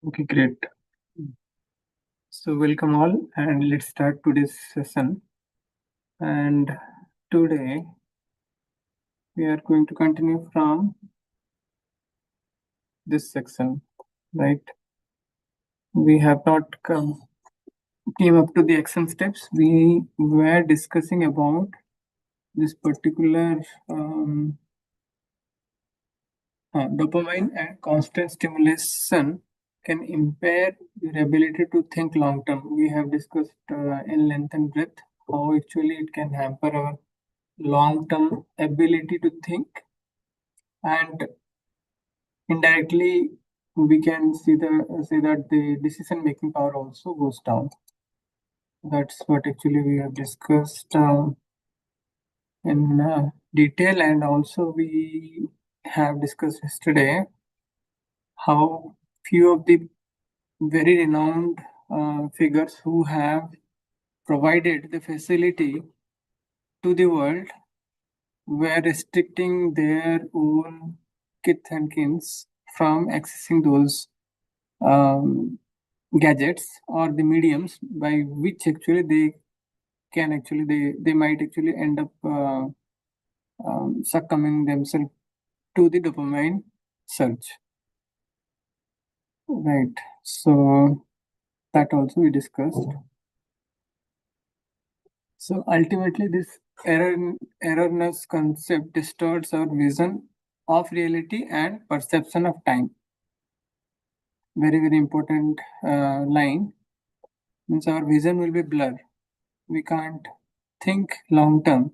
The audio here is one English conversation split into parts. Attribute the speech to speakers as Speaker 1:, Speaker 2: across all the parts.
Speaker 1: Okay, great. So welcome all, and let's start today's session. And today we are going to continue from this section, right? We have not came up to the action steps. We were discussing about this particular dopamine and constant stimulation can impair your ability to think long term. We have discussed in length and breadth how actually it can hamper our long term ability to think, and indirectly we can see that the decision making power also goes down. That's what actually we have discussed in detail, and also we have discussed yesterday how few of the very renowned figures who have provided the facility to the world were restricting their own kith and kins from accessing those gadgets or the mediums by which actually they might actually end up succumbing themselves to the dopamine surge, right? So that also we discussed. So ultimately this erroneous concept distorts our vision of reality and perception of time. Very important line. Means our vision will be blurred. We can't think long term,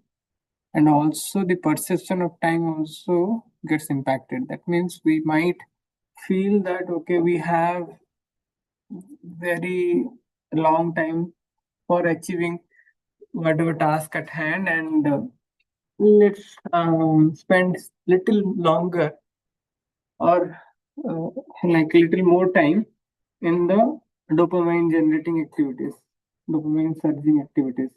Speaker 1: and also the perception of time also gets impacted. That means we might feel that okay, we have very long time for achieving whatever task at hand, and let's spend little longer or like little more time in the dopamine generating activities, dopamine surging activities,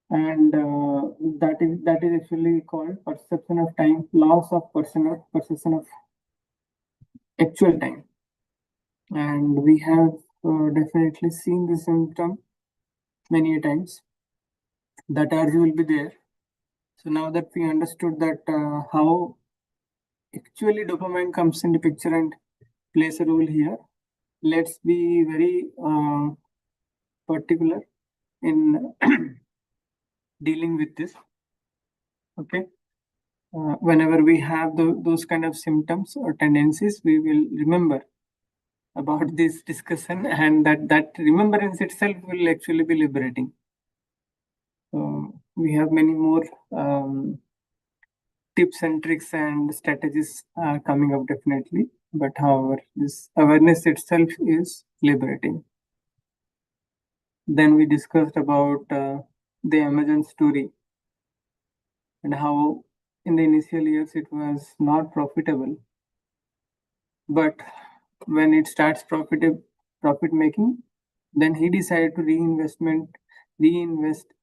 Speaker 1: and that is actually called perception of time, loss of perception of actual time. And we have definitely seen the symptom many a times. That urge will be there. So now that we understood that how actually dopamine comes into picture and plays a role here, let's be very particular in dealing with this. Okay. Whenever we have those kind of symptoms or tendencies, we will remember about this discussion, and that remembrance itself will actually be liberating. We have many more tips and tricks and strategies coming up definitely, but however this awareness itself is liberating. Then we discussed about the Amazon story and how in the initial years it was not profitable, but when it starts profit making, then he decided to reinvest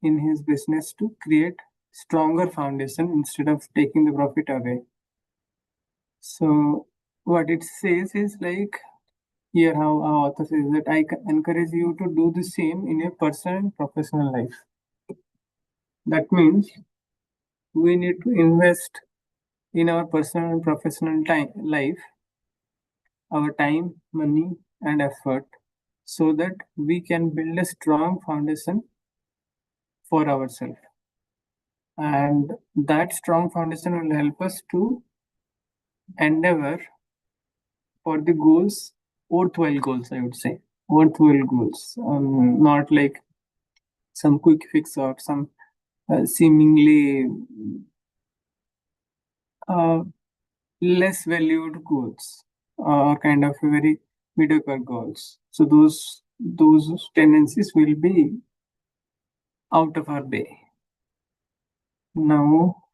Speaker 1: in his business to create stronger foundation instead of taking the profit away. So what it says is like here how our author says that I encourage you to do the same in your personal and professional life. That means we need to invest in our personal and professional life, our time, money, and effort, so that we can build a strong foundation for ourselves. And that strong foundation will help us to endeavor for the goals, worthwhile goals, I would say. Worthwhile goals, not like some quick fix or some seemingly less valued goals or kind of very mediocre goals. So those tendencies will be out of our way. Now,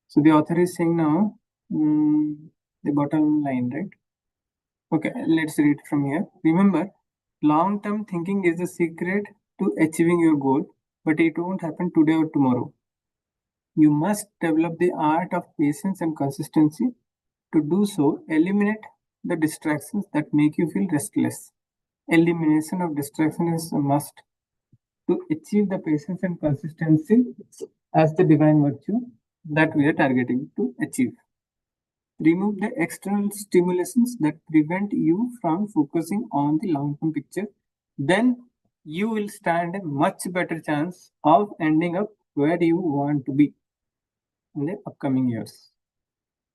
Speaker 1: so the author is saying now the bottom line, right? Okay, let's read from here. Remember, long-term thinking is the secret to achieving your goal, but it won't happen today or tomorrow. You must develop the art of patience and consistency. To do so, eliminate the distractions that make you feel restless. Elimination of distraction is a must to achieve the patience and consistency as the divine virtue that we are targeting to achieve. Remove the external stimulations that prevent you from focusing on the long term picture. Then you will stand a much better chance of ending up where you want to be in the upcoming years.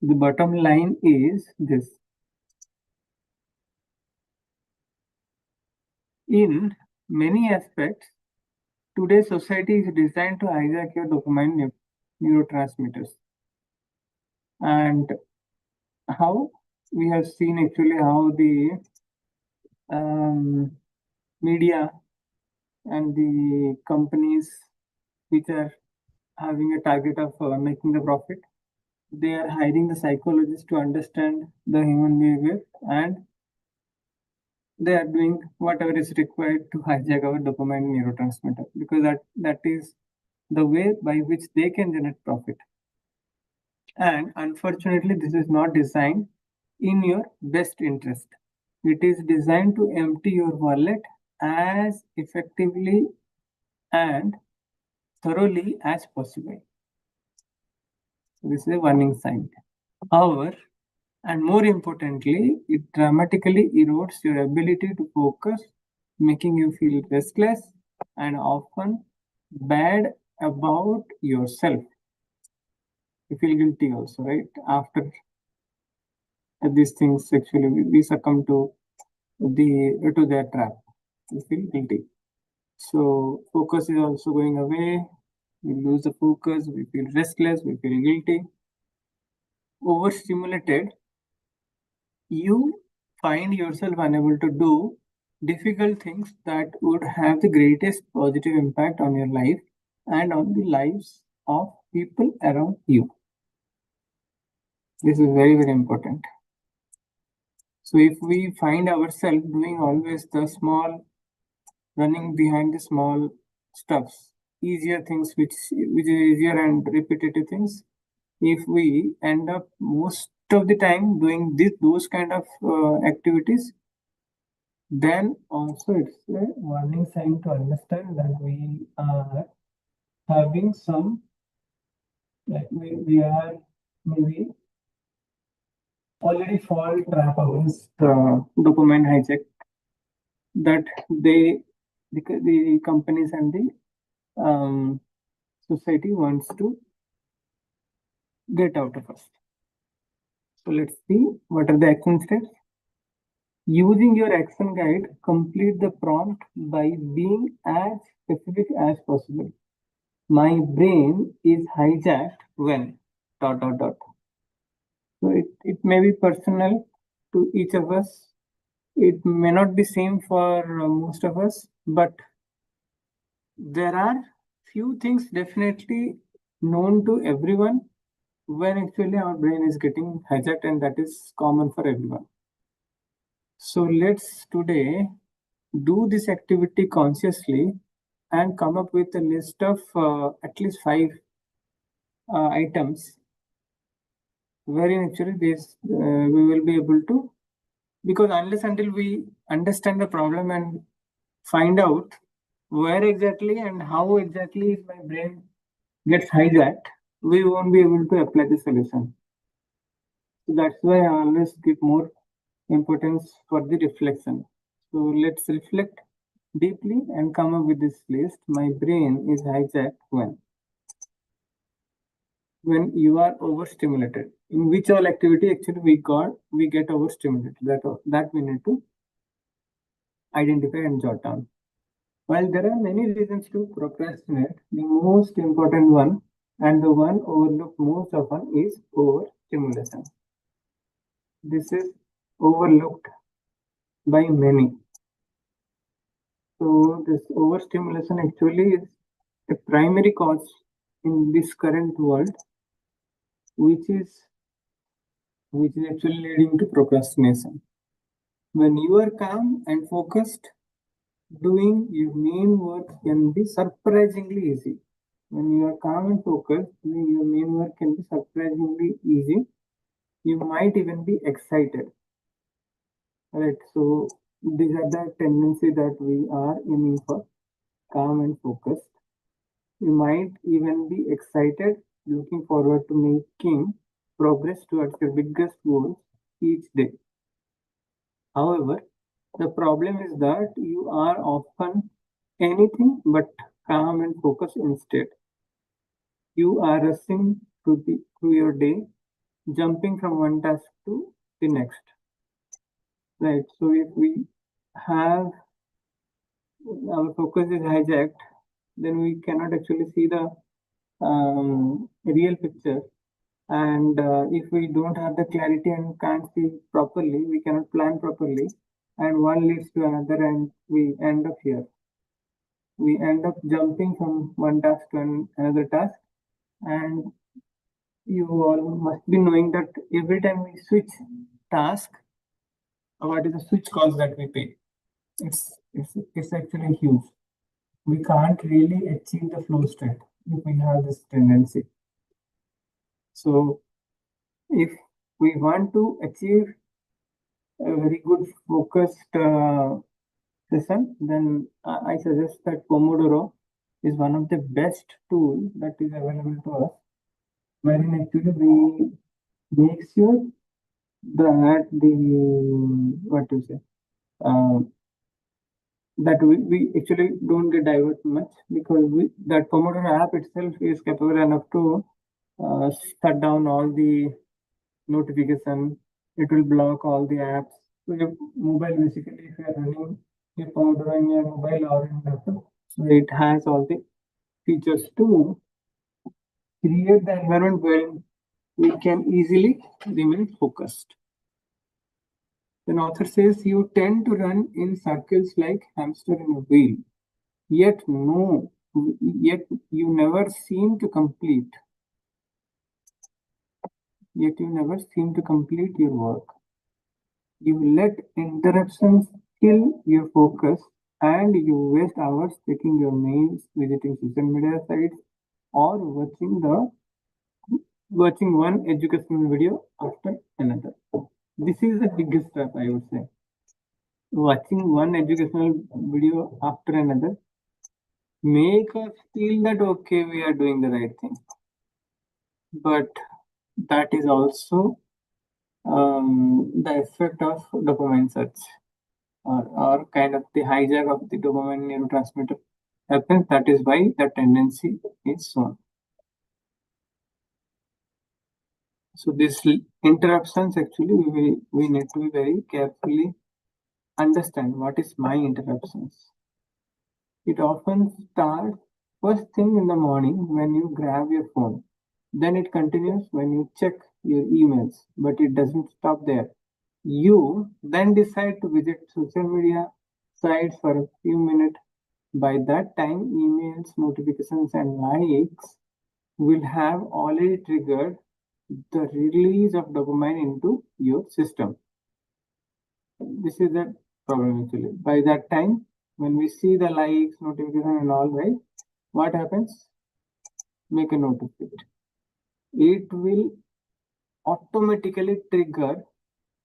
Speaker 1: The bottom line is this: in many aspects, today's society is designed to hijack your dopamine neurotransmitters. And how we have seen actually how the um, media and the companies which are having a target of making the profit, they are hiring the psychologists to understand the human behavior, and they are doing whatever is required to hijack our dopamine neurotransmitter, because that is the way by which they can generate profit. And unfortunately, this is not designed in your best interest. It is designed to empty your wallet as effectively and thoroughly as possible. This is a warning sign. However, and more importantly, it dramatically erodes your ability to focus, making you feel restless and often bad about yourself. You feel guilty also, right? After these things, actually, we succumb to their trap. We feel guilty. So focus is also going away. We lose the focus. We feel restless. We feel guilty. Overstimulated, you find yourself unable to do difficult things that would have the greatest positive impact on your life and on the lives of people around you. This is very, very important. So, if we find ourselves doing always the small, running behind the small stuffs, easier things, which is easier and repetitive things, if we end up most of the time doing those kind of activities, then also it's a warning sign to understand that we are having some, like we are maybe already fall trap against dopamine hijack that the companies and the society wants to get out of us. So let's see what are the action steps. Using your action guide, complete the prompt by being as specific as possible. My brain is hijacked when dot dot dot. So it may be personal to each of us. It may not be same for most of us, but there are few things definitely known to everyone when actually our brain is getting hijacked, and that is common for everyone. So let's today do this activity consciously and come up with a list of at least 5 items wherein actually this we will be able to, because unless until we understand the problem and find out where exactly and how exactly my brain gets hijacked, we won't be able to apply the solution. So that's why I always give more importance for the reflection. So let's reflect deeply and come up with this list. My brain is hijacked when you are overstimulated. In which all activity actually we get overstimulated. That we need to identify and jot down. While there are many reasons to procrastinate, the most important one and the one overlooked most often is overstimulation. This is overlooked by many. So this overstimulation actually is a primary cause in this current world, which is actually leading to procrastination. When you are calm and focused, doing your main work can be surprisingly easy. When you are calm and focused, doing your main work can be surprisingly easy. You might even be excited. Right. So these are the tendency that we are aiming for, calm and focused. We might even be excited, looking forward to making progress towards your biggest goals each day. However, the problem is that you are often anything but calm and focused instead. You are rushing through your day, jumping from one task to the next. Right. So if we have our focus is hijacked, then we cannot actually see the real picture. And if we don't have the clarity and can't see properly, we cannot plan properly. And one leads to another, and we end up here. We end up jumping from one task to another task. And you all must be knowing that every time we switch task, what is the switch cost that we pay? It's actually huge. We can't really achieve the flow state if we have this tendency. So if we want to achieve a very good focused session, then I suggest that Pomodoro is one of the best tool that is available to us, wherein actually we make sure that the what to say uh, that we actually don't get diverted much because that Pomodoro app itself is capable enough to shut down all the notification. It will block all the apps. So your mobile basically, if you are running your Pomodoro in your mobile or in laptop, so it has all the features to create the environment where we can easily remain focused. Then author says you tend to run in circles like hamster in a wheel. Yet no, yet you never seem to complete. Yet you never seem to complete your work. You let interruptions kill your focus and you waste hours checking your mails, visiting social media sites, or watching one educational video after another. This is the biggest trap, I would say. Watching one educational video after another make us feel that okay, we are doing the right thing. But that is also the effect of dopamine surge, or kind of the hijack of the dopamine neurotransmitter happens. That is why the tendency is shown. So these interruptions actually we need to be very carefully understand what is my interruptions. It often starts first thing in the morning when you grab your phone. Then it continues when you check your emails, but it doesn't stop there. You then decide to visit social media sites for a few minutes. By that time, emails, notifications, and likes will have already triggered the release of dopamine into your system. This is the problem actually. By that time, when we see the likes, notification, and all, right, what happens? Make a note of it. It will automatically trigger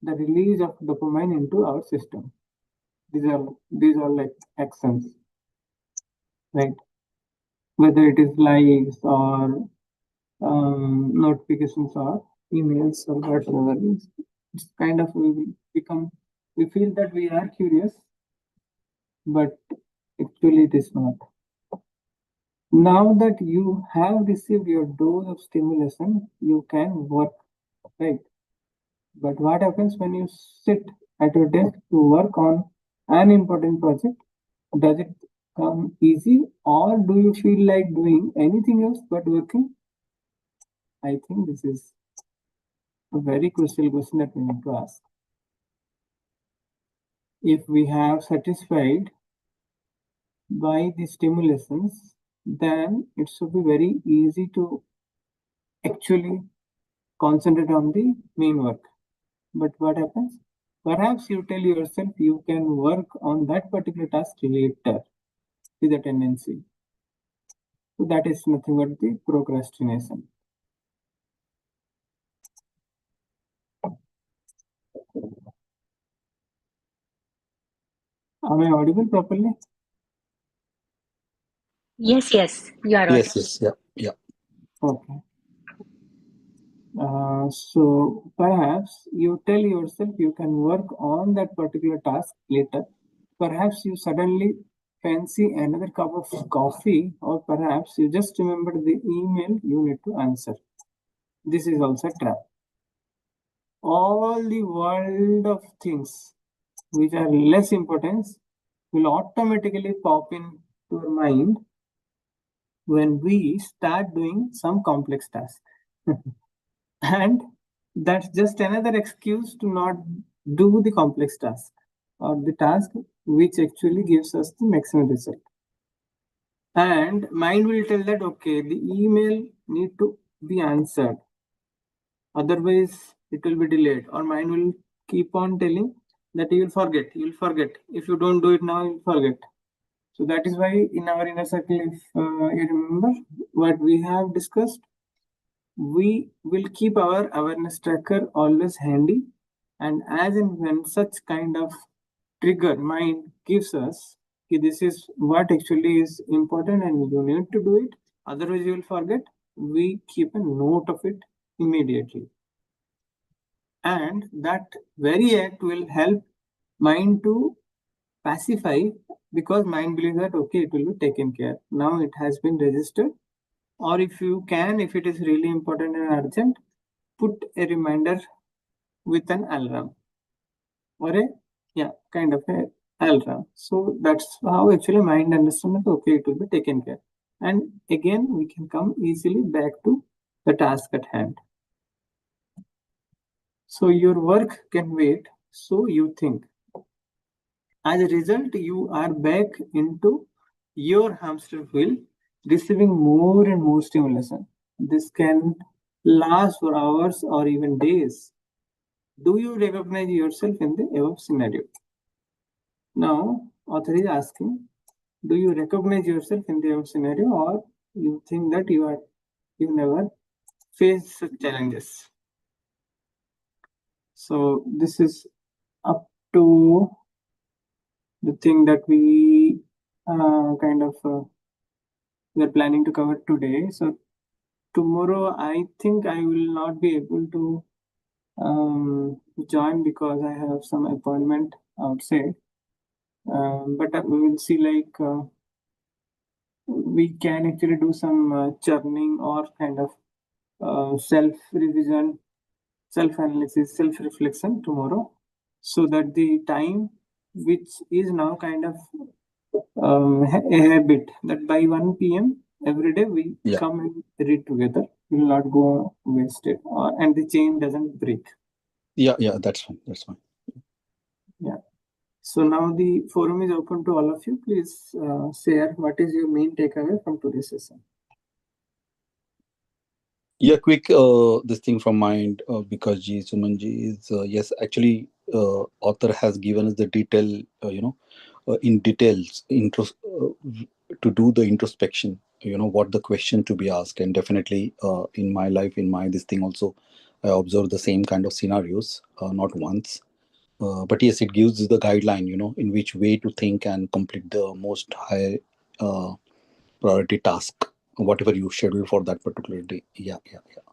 Speaker 1: the release of dopamine into our system. These are like actions, right? Whether it is likes or notifications or emails or whatever. It's kind of we feel that we are curious, but actually it is not. Now that you have received your dose of stimulation, you can work, right? But what happens when you sit at your desk to work on an important project? Does it come easy, or do you feel like doing anything else but working? I think this is a very crucial question that we need to ask. If we have satisfied by the stimulations, then it should be very easy to actually concentrate on the main work. But what happens? Perhaps you tell yourself you can work on that particular task later with a tendency. So that is nothing but the procrastination. Am I audible properly?
Speaker 2: Yes, yes, you are
Speaker 3: Yes,
Speaker 2: audible.
Speaker 3: yes, yeah, yeah.
Speaker 1: Okay. So perhaps you tell yourself you can work on that particular task later. Perhaps you suddenly fancy another cup of coffee, or perhaps you just remember the email you need to answer. This is also a trap. All the world of things which are less important will automatically pop in to our mind when we start doing some complex task. And that's just another excuse to not do the complex task or the task which actually gives us the maximum result. And mind will tell that okay, the email need to be answered, otherwise it will be delayed. Or mind will keep on telling that you will forget. If you don't do it now, you'll forget. So that is why in our inner circle, if you remember what we have discussed, we will keep our awareness tracker always handy, and as and when such kind of trigger mind gives us, okay, this is what actually is important and you need to do it, otherwise you will forget, we keep a note of it immediately. And that very act will help mind to pacify, because mind believes that okay, it will be taken care, now it has been registered. Or if you can, if it is really important and urgent, put a reminder with an alarm, or a, yeah, kind of a alarm. So that's how actually mind understands that okay, it will be taken care, and again we can come easily back to the task at hand. So your work can wait, so you think. As a result, you are back into your hamster wheel, receiving more and more stimulation. This can last for hours or even days. Do you recognize yourself in the above scenario? Now, author is asking, do you recognize yourself in the above scenario, or you think that you never face such challenges? So this is up to the thing that we kind of we are planning to cover today. So tomorrow, I think I will not be able to join because I have some appointment outside. But we will see, like we can actually do some churning or kind of self revision, self analysis, self reflection tomorrow, so that the time which is now kind of a habit, that by 1 p.m. every day we
Speaker 3: Yeah,
Speaker 1: come and read together, will not go wasted, and the chain doesn't break.
Speaker 3: yeah, yeah. That's fine. That's fine.
Speaker 1: Yeah. So now the forum is open to all of you. Please share what is your main takeaway from today's session.
Speaker 3: Yeah, quick. This thing from mind, because G Sumanji is yes. Actually, author has given us the detail. In details, to do the introspection. What the question to be asked, and definitely in my life, in my this thing also, I observe the same kind of scenarios, not once. But yes, it gives the guideline, in which way to think and complete the most high uh, priority task, whatever you schedule for that particular day. Yeah, yeah, yeah.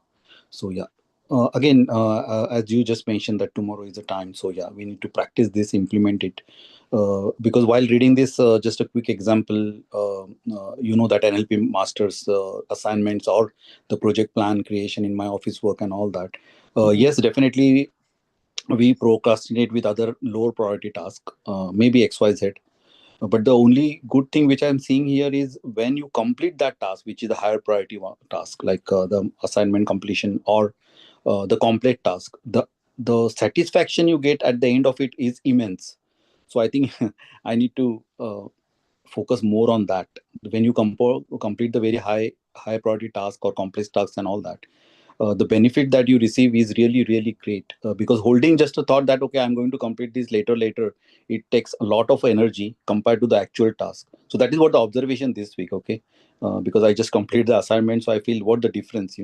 Speaker 3: So yeah, again, as you just mentioned that tomorrow is the time. So yeah, we need to practice this, implement it. Because while reading this, just a quick example, that NLP masters assignments or the project plan creation in my office work and all that. Yes, definitely we procrastinate with other lower priority tasks, maybe XYZ. But the only good thing which I'm seeing here is when you complete that task, which is the higher priority task, like the assignment completion or the complete task, the satisfaction you get at the end of it is immense. So I think I need to focus more on that. When you complete the very high priority task or complex tasks and all that, the benefit that you receive is really really great, because holding just a thought that okay, I'm going to complete this later, it takes a lot of energy compared to the actual task. So that is what the observation this week. Okay, because I just complete the assignment, so I feel what the difference,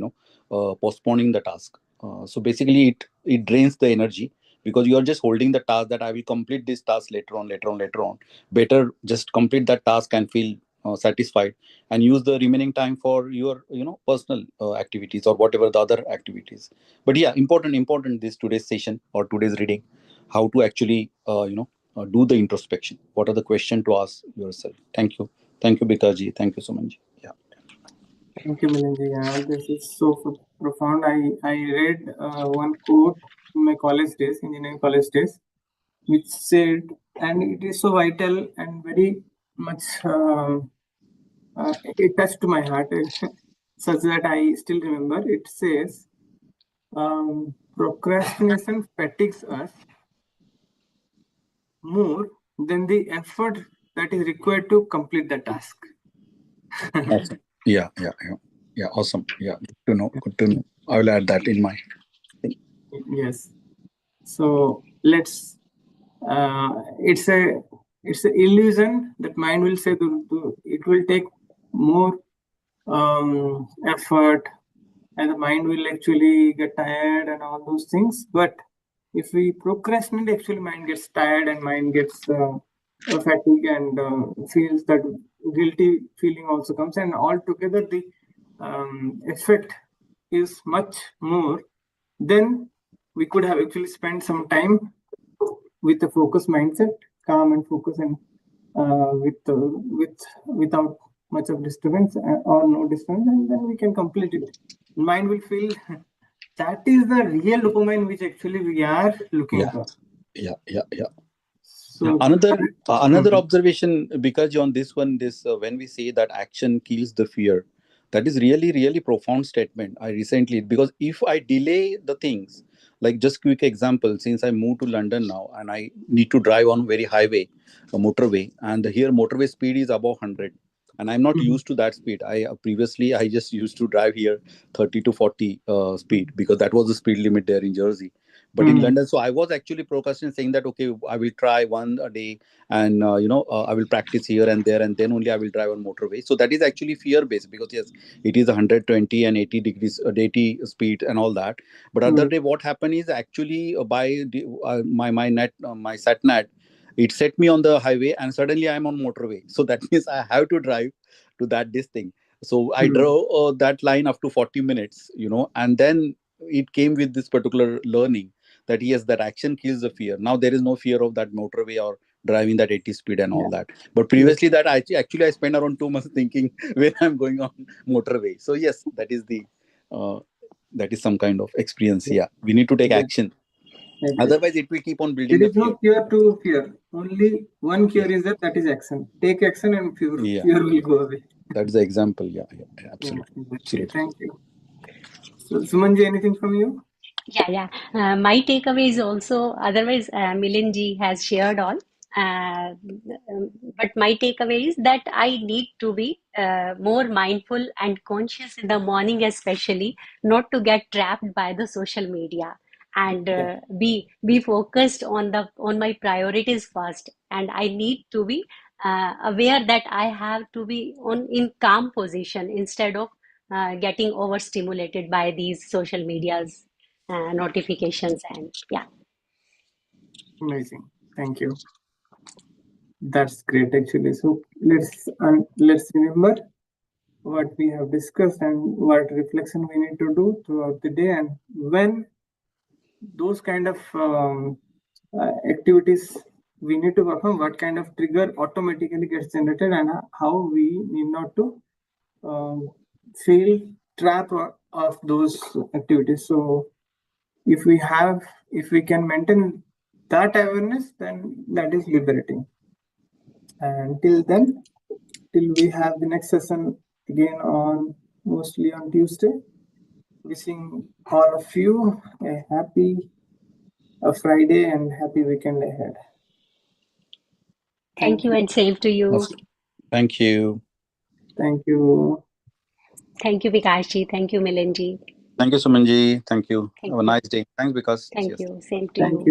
Speaker 3: postponing the task. So basically it drains the energy, because you are just holding the task that I will complete this task later on. Better just complete that task and feel satisfied, and use the remaining time for your personal activities or whatever the other activities. But yeah, important this today's session or today's reading, how to actually do the introspection. What are the question to ask yourself? Thank you Bikaji, thank you Sumanji. Yeah.
Speaker 1: Thank you, Milinji. Yeah, this is so profound. I read one quote in my college days, engineering college days, which said, and it is so vital and very much it touched to my heart, such that I still remember. It says, procrastination fatigues us more than the effort that is required to complete the task.
Speaker 3: Awesome. Yeah, awesome. Yeah, good to know. I will add that in my thing.
Speaker 1: Yes. So let's. It's a illusion that mind will say it will take more effort, and the mind will actually get tired and all those things. But if we procrastinate, actually mind gets tired and mind gets fatigue and feels that guilty feeling also comes, and altogether the effect is much more. Then we could have actually spent some time with a focused mindset, calm and focus, and without much of disturbance or no disturbance, and then we can complete it. Mind will feel that is the real dopamine which actually we are looking
Speaker 3: Yeah,
Speaker 1: for.
Speaker 3: yeah.
Speaker 1: So
Speaker 3: Another observation, because on this one, this when we say that action kills the fear, that is really profound statement. I recently, because if I delay the things, like just quick example, since I moved to London now and I need to drive on very highway, a motorway, and here motorway speed is above 100, and I'm not
Speaker 1: Mhm.
Speaker 3: used to that speed. I previously I just used to drive here 30 to 40 speed, because that was the speed limit there in Jersey. But in
Speaker 1: Mhm.
Speaker 3: London, so I was actually procrastinating, saying that okay, I will try one a day, and I will practice here and there, and then only I will drive on motorway. So that is actually fear based, because yes, it is 120 and 80 degrees 80 speed and all that. But other
Speaker 1: Mhm.
Speaker 3: day what happened is actually my net my sat nat, it set me on the highway and suddenly I'm on motorway. So that means I have to drive to that this thing. So I
Speaker 1: Mhm.
Speaker 3: drove that line up to 40 minutes, and then it came with this particular learning that yes, that action kills the fear. Now there is no fear of that motorway or driving that 80 speed and all
Speaker 1: Yeah.
Speaker 3: that. But
Speaker 1: Yes.
Speaker 3: previously that I spent around 2 months thinking when I'm going on motorway. So yes, uh, that is some kind of experience.
Speaker 1: Yes.
Speaker 3: Yeah, we need to take
Speaker 1: Yes.
Speaker 3: action,
Speaker 1: Exactly.
Speaker 3: otherwise it will keep on building
Speaker 1: There
Speaker 3: the
Speaker 1: is no
Speaker 3: fear.
Speaker 1: cure to fear. Only one
Speaker 3: Yeah,
Speaker 1: cure is that is action. Take action, and
Speaker 3: yeah,
Speaker 1: fear will go away.
Speaker 3: that's the example. Yeah,
Speaker 1: Yeah.
Speaker 3: absolutely,
Speaker 1: Exactly.
Speaker 3: absolutely.
Speaker 1: Thank you. So, Sumanji, anything from you?
Speaker 2: Yeah. My takeaway is also, otherwise, Milind ji has shared all. Uh, but my takeaway is that I need to be more mindful and conscious in the morning, especially not to get trapped by the social media, and
Speaker 1: Yeah.
Speaker 2: be focused on my priorities first. And I need to be aware that I have to be on in calm position instead of getting overstimulated by these social medias notifications. And yeah.
Speaker 1: Amazing. Thank you. That's great, actually. So let's remember what we have discussed and what reflection we need to do throughout the day, and when those kind of activities we need to perform, what kind of trigger automatically gets generated, and how we need not to um, feel trapped of those activities. So if we can maintain that awareness, then that is liberating. And till then, till we have the next session again on mostly on Tuesday, wishing all of you a happy Friday and happy weekend ahead.
Speaker 2: Thank
Speaker 1: Thank
Speaker 2: you,
Speaker 1: you.
Speaker 2: and same to you.
Speaker 3: Awesome. Thank you.
Speaker 1: Thank you.
Speaker 2: Thank you, Vikashji. Thank you, Milinji.
Speaker 3: Thank you Sumanji, thank you.
Speaker 2: Thank
Speaker 3: Have a
Speaker 2: you.
Speaker 3: nice day. Thanks, because
Speaker 2: Thank
Speaker 3: yes.
Speaker 2: you. Same to
Speaker 1: Thank
Speaker 2: you.
Speaker 1: you.